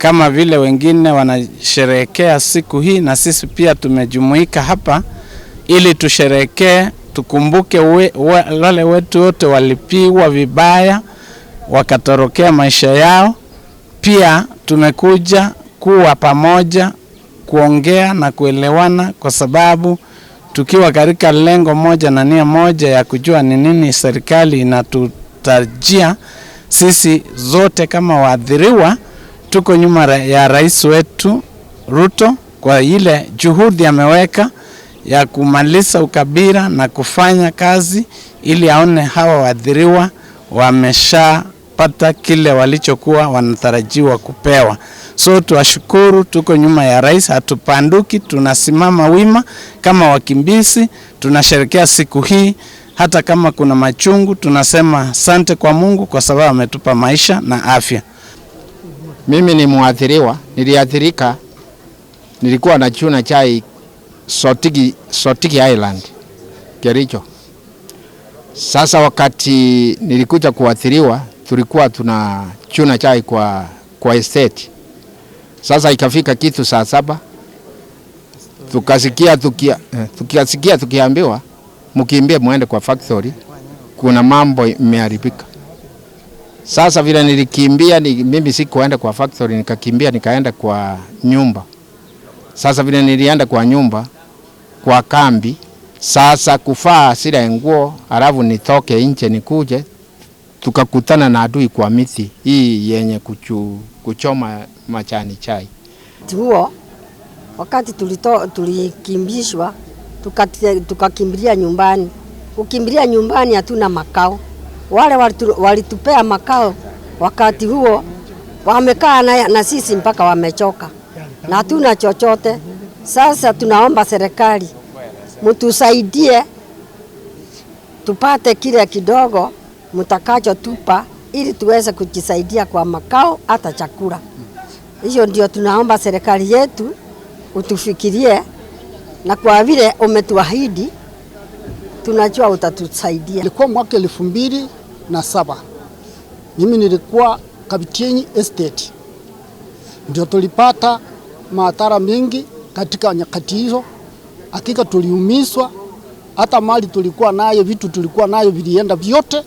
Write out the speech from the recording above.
kama vile wengine wanasherehekea siku hii, na sisi pia tumejumuika hapa ili tusherehekee, tukumbuke wale wetu wote walipigwa vibaya wakatorokea maisha yao. Pia tumekuja kuwa pamoja, kuongea na kuelewana, kwa sababu tukiwa katika lengo moja na nia moja ya kujua ni nini serikali inatutarajia. Sisi zote kama waathiriwa tuko nyuma ya rais wetu Ruto kwa ile juhudi ameweka ya kumaliza ukabila na kufanya kazi ili aone hawa waathiriwa wameshapata kile walichokuwa wanatarajiwa kupewa. So tuwashukuru, tuko nyuma ya rais, hatupanduki, tunasimama wima kama wakimbizi, tunasherehekea siku hii. Hata kama kuna machungu, tunasema asante kwa Mungu kwa sababu ametupa maisha na afya. Mimi ni muathiriwa, niliathirika, nilikuwa na chuna chai Sotigi Island, Kericho. Sasa wakati nilikuja kuathiriwa, tulikuwa tunachuna chai kwa estate. Sasa ikafika kitu saa 7, tukasikia tukiambiwa mkimbie muende kwa factory, kuna mambo imeharibika. Sasa vile nilikimbia, mimi sikuenda kwa factory, nikakimbia nikaenda kwa nyumba. Sasa vile nilienda kwa nyumba, kwa kambi, sasa kufaa sile nguo, alafu nitoke nje nikuje, tukakutana na adui kwa miti hii yenye kuchoma majani chai. Huo wakati tulikimbishwa, tukakimbilia nyumbani. Ukimbilia nyumbani hatuna makao. Wale walitupea makao wakati huo wamekaa na sisi mpaka wamechoka na hatuna chochote. Sasa tunaomba serikali mtusaidie tupate kile kidogo mtakacho tupa ili tuweze kujisaidia kwa makao hata chakula. Hiyo ndio tunaomba serikali yetu utufikirie, na kwa vile umetuahidi tunajua utatusaidia. Ilikuwa mwaka 2007. Mimi nilikuwa Kapitieni Estate. Ndio tulipata madhara mengi katika nyakati hizo. Hakika tuliumizwa, hata mali tulikuwa nayo, vitu tulikuwa nayo vilienda vyote.